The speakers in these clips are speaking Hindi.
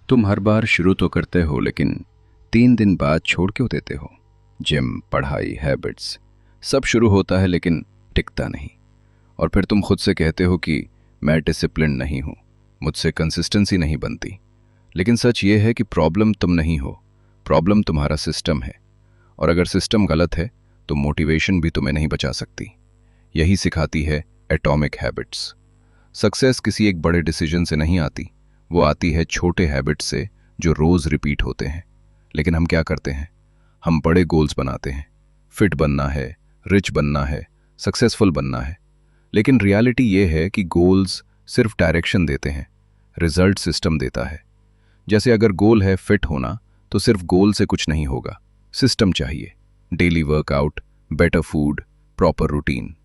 तुम हर बार शुरू तो करते हो लेकिन 3 दिन बाद छोड़ क्यों देते हो? जिम, पढ़ाई, हैबिट्स, सब शुरू होता है लेकिन टिकता नहीं। और फिर तुम खुद से कहते हो कि मैं डिसिप्लिन नहीं हूँ, मुझसे कंसिस्टेंसी नहीं बनती। लेकिन सच ये है कि प्रॉब्लम तुम नहीं हो, प्रॉब्लम तुम्हारा सिस्टम है। और अगर सिस्टम गलत है तो मोटिवेशन भी तुम्हें नहीं बचा सकती। यही सिखाती है एटॉमिक हैबिट्स। सक्सेस किसी एक बड़े डिसीजन से नहीं आती, वो आती है छोटे हैबिट्स से जो रोज रिपीट होते हैं। लेकिन हम क्या करते हैं? हम बड़े गोल्स बनाते हैं, फिट बनना है, रिच बनना है, सक्सेसफुल बनना है। लेकिन रियलिटी ये है कि गोल्स सिर्फ डायरेक्शन देते हैं, रिजल्ट सिस्टम देता है। जैसे अगर गोल है फिट होना, तो सिर्फ गोल से कुछ नहीं होगा, सिस्टम चाहिए। Daily workout, better food, proper routine.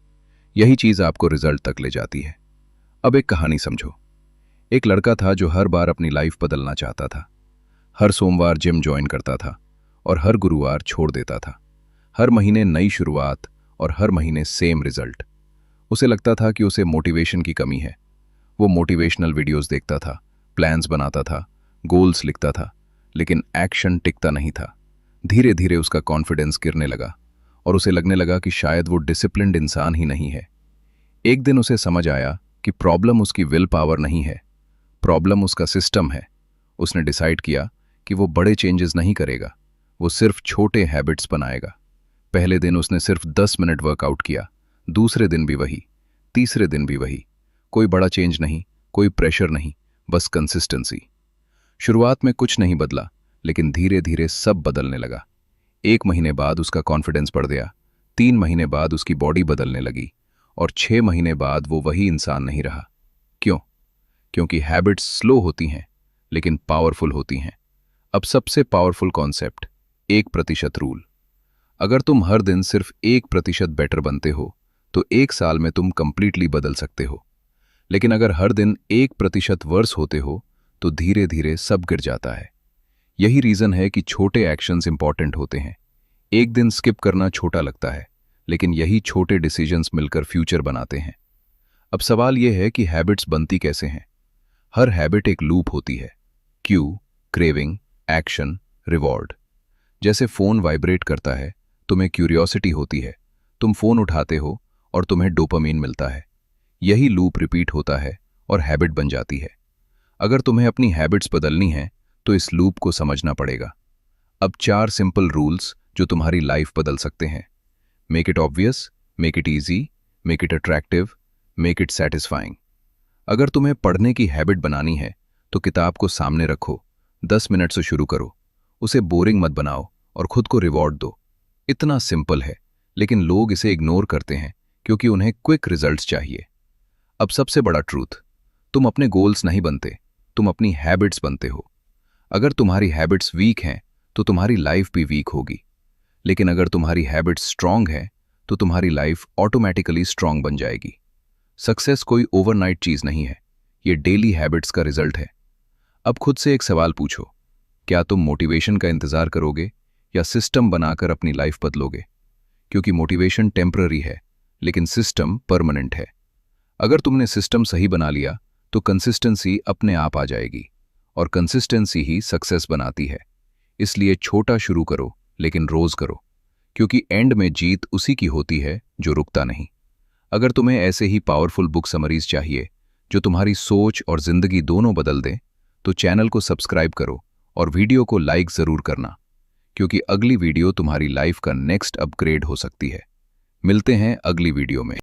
यही चीज आपको रिजल्ट तक ले जाती है। अब एक कहानी समझो। एक लड़का था जो हर बार अपनी लाइफ बदलना चाहता था। हर सोमवार जिम ज्वाइन करता था और हर गुरुवार छोड़ देता था। हर महीने नई शुरुआत और हर महीने सेम रिजल्ट। उसे लगता था कि उसे मोटिवेशन की कमी है। वो मोटिवेशनल वीडियोस देखता था, प्लान्स बनाता था, गोल्स लिखता था, लेकिन एक्शन टिकता नहीं था। धीरे धीरे उसका कॉन्फिडेंस गिरने लगा और उसे लगने लगा कि शायद वो डिसिप्लिन्ड इंसान ही नहीं है। एक दिन उसे समझ आया कि प्रॉब्लम उसकी विल पावर नहीं है, प्रॉब्लम उसका सिस्टम है। उसने डिसाइड किया कि वो बड़े चेंजेस नहीं करेगा, वो सिर्फ छोटे हैबिट्स बनाएगा। पहले दिन उसने सिर्फ 10 मिनट वर्कआउट किया, दूसरे दिन भी वही, तीसरे दिन भी वही। कोई बड़ा चेंज नहीं, कोई प्रेशर नहीं, बस कंसिस्टेंसी। शुरुआत में कुछ नहीं बदला, लेकिन धीरे धीरे सब बदलने लगा। 1 महीने बाद उसका कॉन्फिडेंस बढ़ गया, 3 महीने बाद उसकी बॉडी बदलने लगी और 6 महीने बाद वो वही इंसान नहीं रहा। क्यों? क्योंकि हैबिट्स स्लो होती हैं लेकिन पावरफुल होती हैं। अब सबसे पावरफुल कॉन्सेप्ट, 1% रूल। अगर तुम हर दिन सिर्फ 1% बेटर बनते हो तो 1 साल में तुम कंप्लीटली बदल सकते हो। लेकिन अगर हर दिन 1% वर्स होते हो तो धीरे धीरे सब गिर जाता है। यही रीजन है कि छोटे एक्शंस इंपॉर्टेंट होते हैं। एक दिन स्किप करना छोटा लगता है, लेकिन यही छोटे डिसीजंस मिलकर फ्यूचर बनाते हैं। अब सवाल यह है कि हैबिट्स बनती कैसे हैं? हर हैबिट एक लूप होती है। Q, craving, action, reward. जैसे फोन वाइब्रेट करता है, तुम्हें क्यूरियोसिटी होती है, तुम फोन उठाते हो और तुम्हें डोपामीन मिलता है। यही लूप रिपीट होता है और हैबिट बन जाती है। अगर तुम्हें अपनी हैबिट्स बदलनी है तो इस लूप को समझना पड़ेगा। अब 4 सिंपल रूल्स जो तुम्हारी लाइफ बदल सकते हैं। Make it obvious, make it easy, make it attractive, make it satisfying. अगर तुम्हें पढ़ने की हैबिट बनानी है तो किताब को सामने रखो, 10 मिनट से शुरू करो, उसे बोरिंग मत बनाओ और खुद को रिवॉर्ड दो। इतना सिंपल है, लेकिन लोग इसे इग्नोर करते हैं क्योंकि उन्हें क्विक रिजल्ट्स चाहिए। अब सबसे बड़ा ट्रूथ, तुम अपने गोल्स नहीं बनते, तुम अपनी हैबिट्स बनते हो। अगर तुम्हारी हैबिट्स वीक हैं तो तुम्हारी लाइफ भी वीक होगी। लेकिन अगर तुम्हारी हैबिट्स स्ट्रांग है तो तुम्हारी लाइफ ऑटोमेटिकली स्ट्रांग बन जाएगी। सक्सेस कोई ओवरनाइट चीज नहीं है, ये डेली हैबिट्स का रिजल्ट है। अब खुद से एक सवाल पूछो, क्या तुम मोटिवेशन का इंतजार करोगे या सिस्टम बनाकर अपनी लाइफ बदलोगे? क्योंकि मोटिवेशन टेम्पररी है लेकिन सिस्टम परमानेंट है। अगर तुमने सिस्टम सही बना लिया तो कंसिस्टेंसी अपने आप आ जाएगी और कंसिस्टेंसी ही सक्सेस बनाती है। इसलिए छोटा शुरू करो लेकिन रोज करो, क्योंकि एंड में जीत उसी की होती है जो रुकता नहीं। अगर तुम्हें ऐसे ही पावरफुल बुक समरीज चाहिए जो तुम्हारी सोच और जिंदगी दोनों बदल दें, तो चैनल को सब्सक्राइब करो और वीडियो को लाइक जरूर करना, क्योंकि अगली वीडियो तुम्हारी लाइफ का नेक्स्ट अपग्रेड हो सकती है। मिलते हैं अगली वीडियो में।